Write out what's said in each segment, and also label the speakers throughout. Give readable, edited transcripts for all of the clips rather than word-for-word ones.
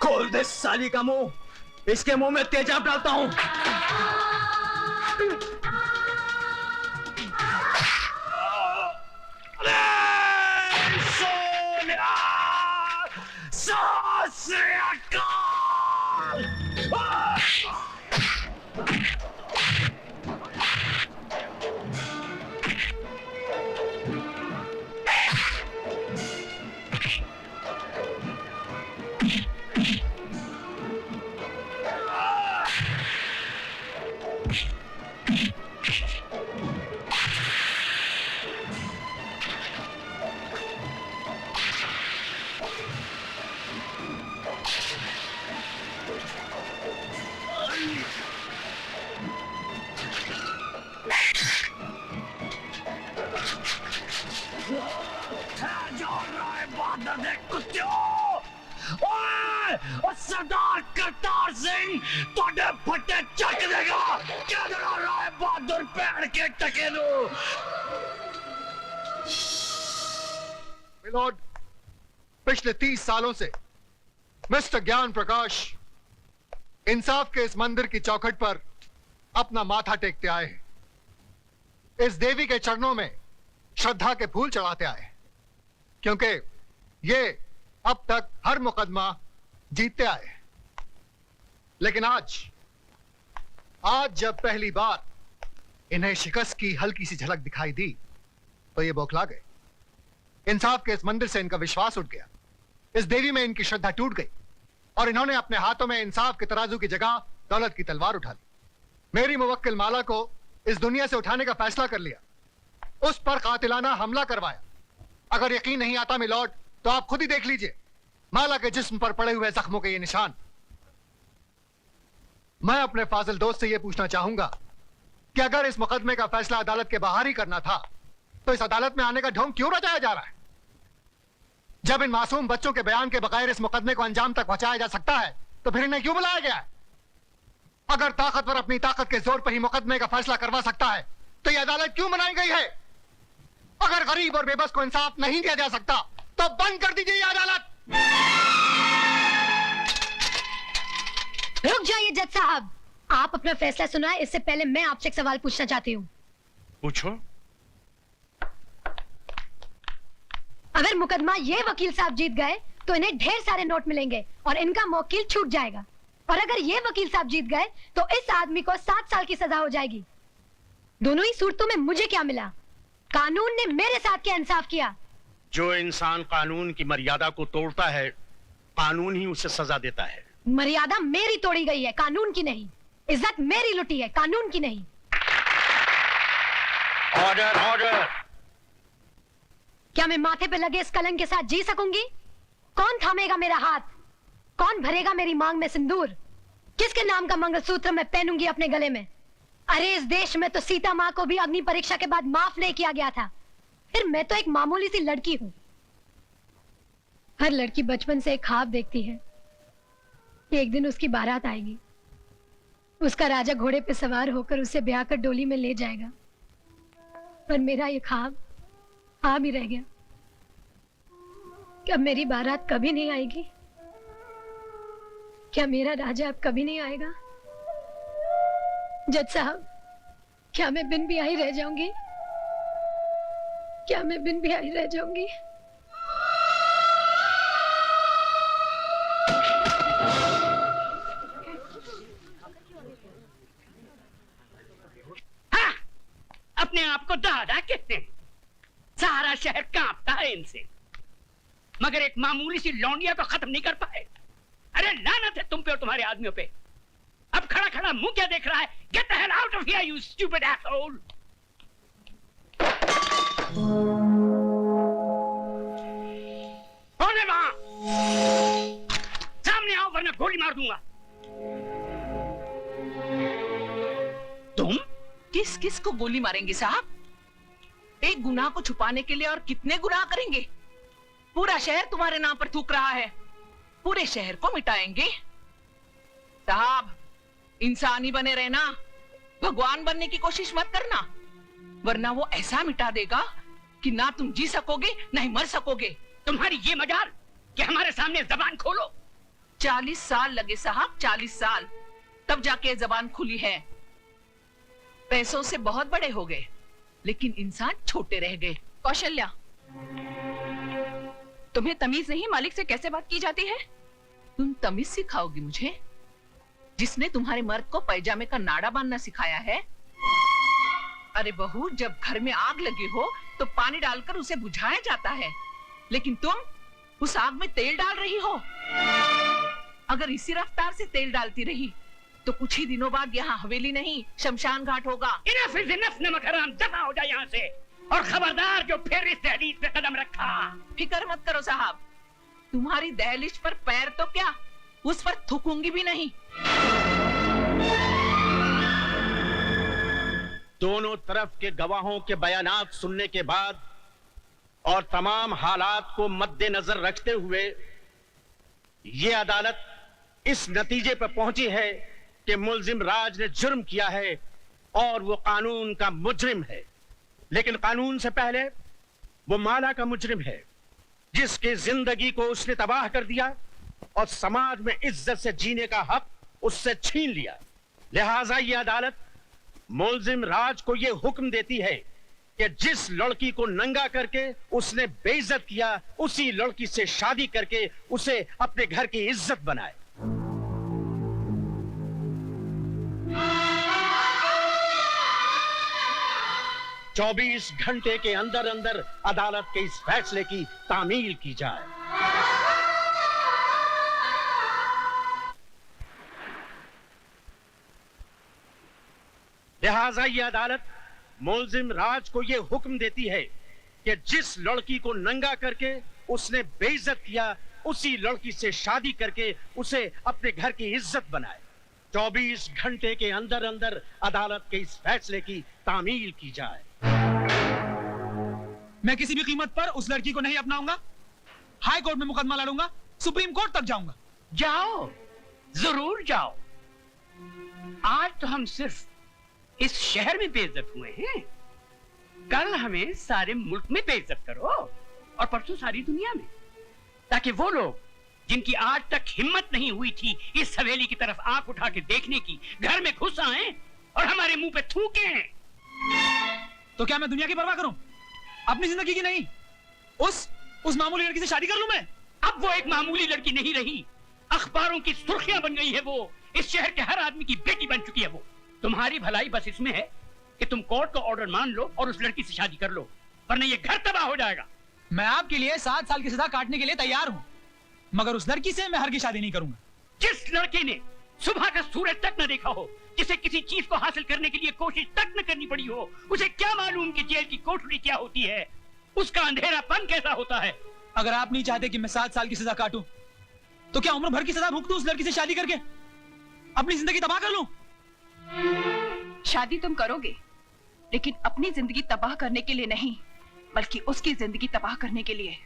Speaker 1: खोल दे साली का मुंह, इसके मुंह में तेजाब डालता हूं।
Speaker 2: सरदार करतार सिंह तोड़े फटे चक देगा। क्या डरा रहा है बहादुर पेड़ के टकेलू।
Speaker 3: मिलॉर्ड, पिछले 30 सालों से मिस्टर ज्ञान प्रकाश इंसाफ के इस मंदिर की चौखट पर अपना माथा टेकते आए हैं, इस देवी के चरणों में श्रद्धा के फूल चढ़ाते आए हैं, क्योंकि ये अब तक हर मुकदमा जीतते आए। लेकिन आज जब पहली बार इन्हें शिकस्त की हल्की सी झलक दिखाई दी तो ये बौखला गए। इंसाफ के इस मंदिर से इनका विश्वास उठ गया, इस देवी में इनकी श्रद्धा टूट गई और इन्होंने अपने हाथों में इंसाफ के तराजू की जगह दौलत की तलवार उठा ली। मेरी मुवक्किल माला को इस दुनिया से उठाने का फैसला कर लिया, उस पर कातिलाना हमला करवाया। अगर यकीन नहीं आता मिलॉर्ड तो आप खुद ही देख लीजिए माला के जिस्म पर पड़े हुए जख्मों के ये निशान। मैं अपने फाजिल दोस्त से यह पूछना चाहूंगा कि अगर इस मुकदमे का फैसला अदालत के बाहर ही करना था तो इस अदालत में आने का ढोंग क्यों रचाया जा रहा है? जब इन मासूम बच्चों के बयान के बगैर इस मुकदमे को अंजाम तक पहुंचाया जा सकता है तो फिर इन्हें क्यों बुलाया गया है? अगर ताकतवर अपनी ताकत के जोर पर ही मुकदमे का फैसला करवा सकता है तो यह अदालत क्यों बनाई गई है? अगर गरीब और बेबस को इंसाफ नहीं दिया जा सकता तो बंद कर दीजिए यह अदालत।
Speaker 4: रुक जाइए जज साहब, आप अपना फैसला सुनाए इससे पहले मैं आपसे एक सवाल पूछना चाहती हूँ।
Speaker 2: पूछो।
Speaker 4: अगर मुकदमा ये वकील साहब जीत गए तो इन्हें ढेर सारे नोट मिलेंगे और इनका मौकिल छूट जाएगा, और अगर ये वकील साहब जीत गए तो इस आदमी को 7 साल की सजा हो जाएगी। दोनों ही सूरतों में मुझे क्या मिला? कानून ने मेरे साथ क्या इंसाफ किया?
Speaker 2: जो इंसान कानून की मर्यादा को तोड़ता है कानून ही उसे सजा देता है।
Speaker 4: मर्यादा मेरी तोड़ी गई है, कानून की नहीं। इज्जत मेरी लुटी है, कानून की नहीं।
Speaker 2: Order order.
Speaker 4: क्या मैं माथे पे लगे इस कलंक के साथ जी सकूंगी? कौन थामेगा मेरा हाथ? कौन भरेगा मेरी मांग में सिंदूर? किसके नाम का मंगलसूत्र मैं पहनूंगी अपने गले में? अरे इस देश में तो सीता माँ को भी अग्नि परीक्षा के बाद माफ नहीं किया गया था, फिर मैं तो एक मामूली सी लड़की हूं। हर लड़की बचपन से एक ख्वाब देखती है कि एक दिन उसकी बारात आएगी, उसका राजा घोड़े पे सवार होकर उसे ब्याह कर डोली में ले जाएगा। पर मेरा ये ख्वाब ख्वाब ही रह गया। क्या मेरी बारात कभी नहीं आएगी? क्या मेरा राजा अब कभी नहीं आएगा? जज साहब, क्या मैं बिन ब्याही रह जाऊंगी? क्या मैं बिन ब्याही रह जाऊंगी?
Speaker 5: हाँ, अपने आप को दादा कहते हैं। सारा शहर कांपता है इनसे, मगर एक मामूली सी लौंडिया तो खत्म नहीं कर पाए। अरे लानत है तुम पे और तुम्हारे आदमियों पे। अब खड़ा खड़ा मुंह क्या देख रहा है? Get the hell out of here you stupid asshole. कौन है वहां? सामने आओ वरना गोली मार दूंगा।
Speaker 6: तुम किस किस को गोली मारेंगे साहब? एक गुनाह को छुपाने के लिए और कितने गुनाह करेंगे? पूरा शहर तुम्हारे नाम पर थूक रहा है, पूरे शहर को मिटाएंगे। साहब, इंसानी बने रहना, भगवान बनने की कोशिश मत करना, वरना वो ऐसा मिटा देगा कि ना तुम जी सकोगे ना ही मर सकोगे।
Speaker 5: तुम्हारी ये मजाल कि हमारे सामने जबान खोलो।
Speaker 6: 40 साल लगे साहब, 40 साल, तब जाके जबान खुली है। पैसों से बहुत बड़े हो गए, लेकिन इंसान छोटे रह गए।
Speaker 7: कौशल्या, तुम्हें तमीज नहीं मालिक से कैसे बात की जाती है?
Speaker 6: तुम तमीज सिखाओगी मुझे, जिसने तुम्हारे मर्द को पैजामे का नाड़ा बांधना सिखाया है? अरे बहू, जब घर में आग लगी हो तो पानी डालकर उसे बुझाया जाता है, लेकिन तुम उस आग में तेल डाल रही हो। अगर इसी रफ्तार से तेल डालती रही तो कुछ ही दिनों बाद यहाँ हवेली नहीं शमशान घाट होगा।
Speaker 5: इनफ इज इनफ, नमक हराम, दफा हो जाए यहाँ से। और खबरदार जो फिर इस दहलीज पे कदम रखा।
Speaker 6: फिक्र मत करो साहब, तुम्हारी दहलीज पर पैर तो क्या, उस पर थूकूंगी भी नहीं।
Speaker 1: दोनों तरफ के गवाहों के बयानात सुनने के बाद और तमाम हालात को मद्देनजर रखते हुए ये अदालत इस नतीजे पर पहुंची है कि मुल्जिम राज ने जुर्म किया है और वो कानून का मुजरिम है। लेकिन कानून से पहले वो माला का मुजरिम है, जिसकी जिंदगी को उसने तबाह कर दिया और समाज में इज्जत से जीने का हक उससे छीन लिया। लिहाजा ये अदालत मुल्जिम राज को यह हुक्म देती है कि जिस लड़की को नंगा करके उसने बेइज्जत किया, उसी लड़की से शादी करके उसे अपने घर की इज्जत बनाए। चौबीस घंटे के अंदर अंदर अदालत के इस फैसले की तामील की जाए। लिहाजा यह अदालत मुल्जिम राज को यह हुक्म देती है कि जिस लड़की को नंगा करके उसने बेइज्जत किया, उसी लड़की से शादी करके उसे अपने घर की इज्जत बनाए। 24 घंटे के अंदर अंदर अदालत के इस फैसले की तामील की जाए।
Speaker 2: मैं किसी भी कीमत पर उस लड़की को नहीं अपनाऊंगा। हाई कोर्ट में मुकदमा लड़ूंगा, सुप्रीम कोर्ट तक जाऊंगा।
Speaker 5: जाओ, जरूर जाओ। आज तो हम सिर्फ इस शहर में बेइज्जत हुए हैं, कल हमें सारे मुल्क में बेइज्जत करो और परसों सारी दुनिया में, ताकि वो लोग जिनकी आज तक हिम्मत नहीं हुई थी इस हवेली की तरफ आंख उठा के देखने की, घर में घुस आए और हमारे मुंह पे थूके।
Speaker 2: तो क्या मैं दुनिया की परवाह करूं, अपनी जिंदगी की नहीं? उस मामूली लड़की से शादी कर लूं मैं?
Speaker 5: अब वो एक मामूली लड़की नहीं रही, अखबारों की सुर्खियां बन गई है वो। इस शहर के हर आदमी की बेटी बन चुकी है वो। तुम्हारी भलाई बस इसमें है कि तुम कोर्ट का ऑर्डर मान लो और उस लड़की से शादी कर लो, वरना ये घर तबाह हो जाएगा।
Speaker 2: मैं आपके लिए 7 साल की सजा काटने के लिए तैयार हूं, मगर उस लड़की से मैं हरगिज़ शादी नहीं करूंगा।
Speaker 5: जिस लड़के ने सुबह का सूरज तक न देखा हो, जिसे किसी चीज को हासिल करने के लिए कोशिश तक न करनी पड़ी हो, उसे क्या मालूम कि जेल की कोठरी क्या होती है, उसका अंधेरापन कैसा होता है।
Speaker 2: अगर आप नहीं चाहते कि मैं 7 साल की सजा काटूं, तो क्या उम्र भर की सजा भुगतूं उस लड़की से शादी करके, अपनी जिंदगी तबाह कर लूं?
Speaker 7: शादी तुम करोगे, लेकिन अपनी जिंदगी तबाह करने के लिए नहीं, बल्कि उसकी जिंदगी तबाह करने के लिए।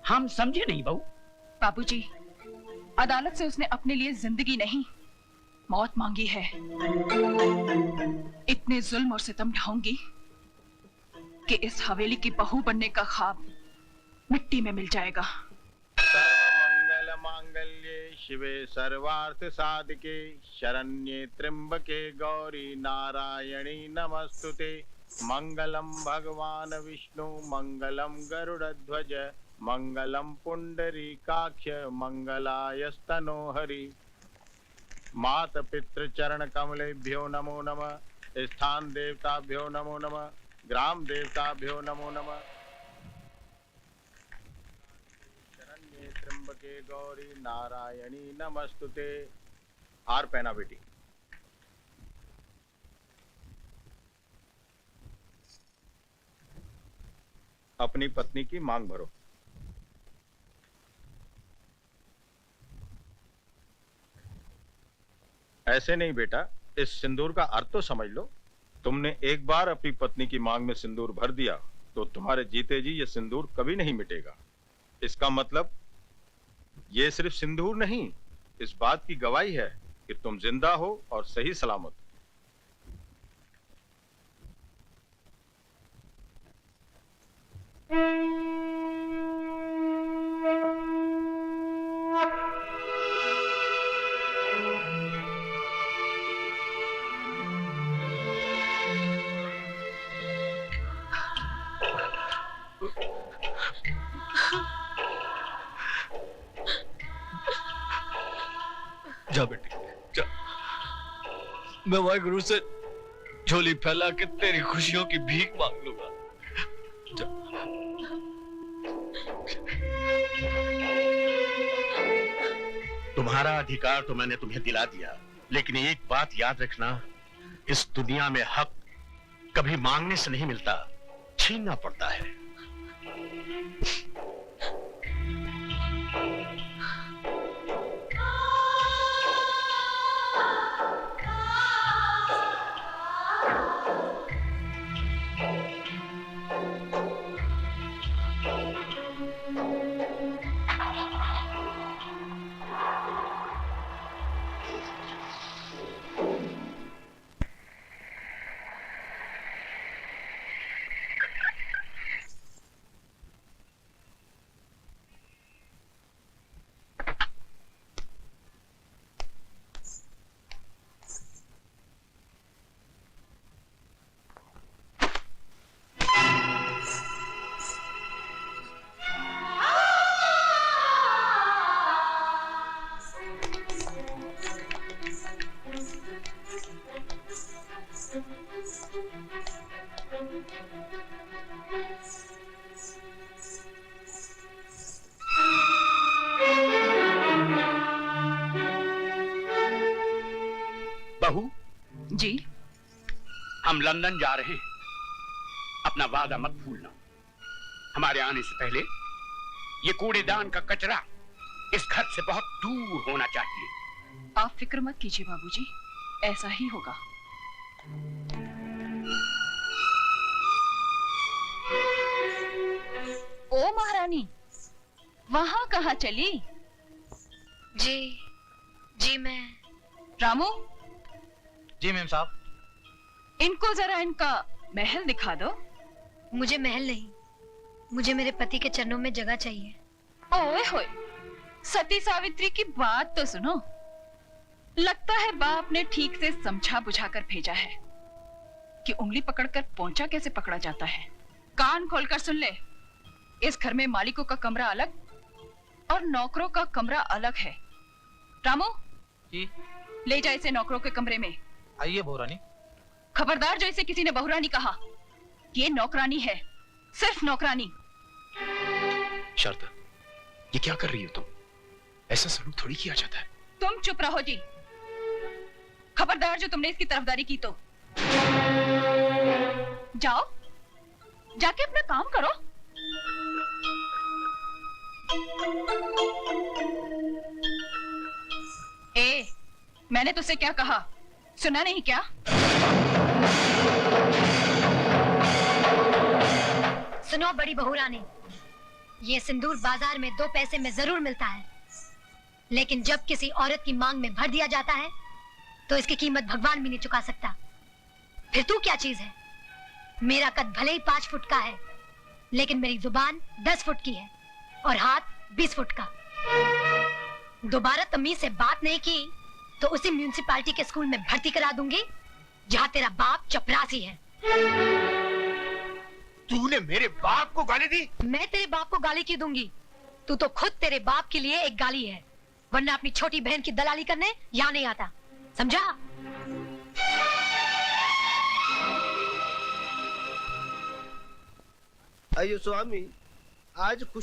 Speaker 5: हम समझे नहीं बहू।
Speaker 7: बाबूजी, अदालत से उसने अपने लिए जिंदगी नहीं, मौत मांगी है। इतने जुल्म और सितम ढाऊंगी कि इस हवेली की बहू बनने का ख्वाब मिट्टी में मिल जाएगा।
Speaker 8: मंगल मांगल्ये शिवे सर्वार्थ साधके शरण्ये त्र्यंबके गौरी नारायणी नमस्तुते। मंगलम भगवान विष्णु मंगलम गरुड़ध्वज मंगलम पुंडरीकाक्ष मंगलायस्तनो हरि। मात पितृ चरण कमलेभ्यो नमो नमः। स्थान देवताभ्यो नमो नमः। ग्राम देवताभ्यो नमो नमः। शरण्ये त्र्यंबके गौरी नारायणी नमस्तुते। हार पहना बेटी। अपनी पत्नी की मांग भरो। ऐसे नहीं बेटा, इस सिंदूर का अर्थ तो समझ लो। तुमने एक बार अपनी पत्नी की मांग में सिंदूर भर दिया तो तुम्हारे जीते जी ये सिंदूर कभी नहीं मिटेगा। इसका मतलब ये सिर्फ सिंदूर नहीं, इस बात की गवाही है कि तुम जिंदा हो और सही सलामत।
Speaker 2: जा बेटी जा। मैं वाहिगुरु से झोली फैला के तेरी खुशियों की भीख मांग लूंगा। जा।
Speaker 1: तुम्हारा अधिकार तो मैंने तुम्हें दिला दिया, लेकिन एक बात याद रखना, इस दुनिया में हक कभी मांगने से नहीं मिलता, छीनना पड़ता है। बहू
Speaker 7: जी,
Speaker 5: हम लंदन जा रहे हैं, अपना वादा मत भूलना। हमारे आने से पहले ये कूड़ेदान का कचरा इस घर से बहुत दूर होना चाहिए।
Speaker 7: आप फिक्र मत कीजिए बाबूजी, ऐसा ही होगा। ओ महारानी, वहां कहाँ चली?
Speaker 4: जी मैं।
Speaker 7: रामू,
Speaker 2: जी मैम साहब।
Speaker 7: इनको जरा इनका महल दिखा दो।
Speaker 4: मुझे महल नहीं, मुझे मेरे पति के चरणों में जगह चाहिए।
Speaker 7: ओए होए, सती सावित्री की बात तो सुनो। लगता है बाप ने ठीक से समझा बुझा कर भेजा है कि उंगली पकड़कर पोंछा कैसे पकड़ा जाता है। कान खोलकर सुन ले, इस घर में मालिकों का कमरा अलग और नौकरों का कमरा अलग है। रामू
Speaker 2: जी,
Speaker 7: ले जा इसे नौकरों के कमरे में।
Speaker 2: आइए बहुरानी।
Speaker 7: खबरदार जो इसे किसी ने बहुरानी कहा, ये नौकरानी है, सिर्फ नौकरानी।
Speaker 9: शारदा, ये क्या कर रही हो तुम? ऐसा सलूक थोड़ी किया जाता है।
Speaker 7: तुम चुप रहो जी। खबरदार जो तुमने इसकी तरफदारी की तो जाओ, जाके अपना काम करो। ए, मैंने तुझसे क्या कहा, सुना नहीं क्या?
Speaker 4: सुनो बड़ी बहू रानी, ये सिंदूर बाजार में 2 पैसे में जरूर मिलता है, लेकिन जब किसी औरत की मांग में भर दिया जाता है तो इसकी कीमत भगवान भी नहीं चुका सकता। फिर तू क्या चीज है? मेरा कद भले ही 5 फुट का है, लेकिन मेरी जुबान 10 फुट की है और हाथ 20 फुट का। दोबारा तमीज से बात नहीं की तो उसी म्यूनिसिपालिटी के स्कूल में भर्ती करा दूंगी जहाँ तेरा बाप चपरासी है।
Speaker 1: तूने मेरे बाप को गाली दी?
Speaker 4: मैं तेरे बाप को गाली क्यों दूंगी? तू तो खुद तेरे बाप के लिए एक गाली है, वरना अपनी छोटी बहन की दलाली करने यहाँ नहीं आता, समझा?
Speaker 10: अयो स्वामी, आज खुश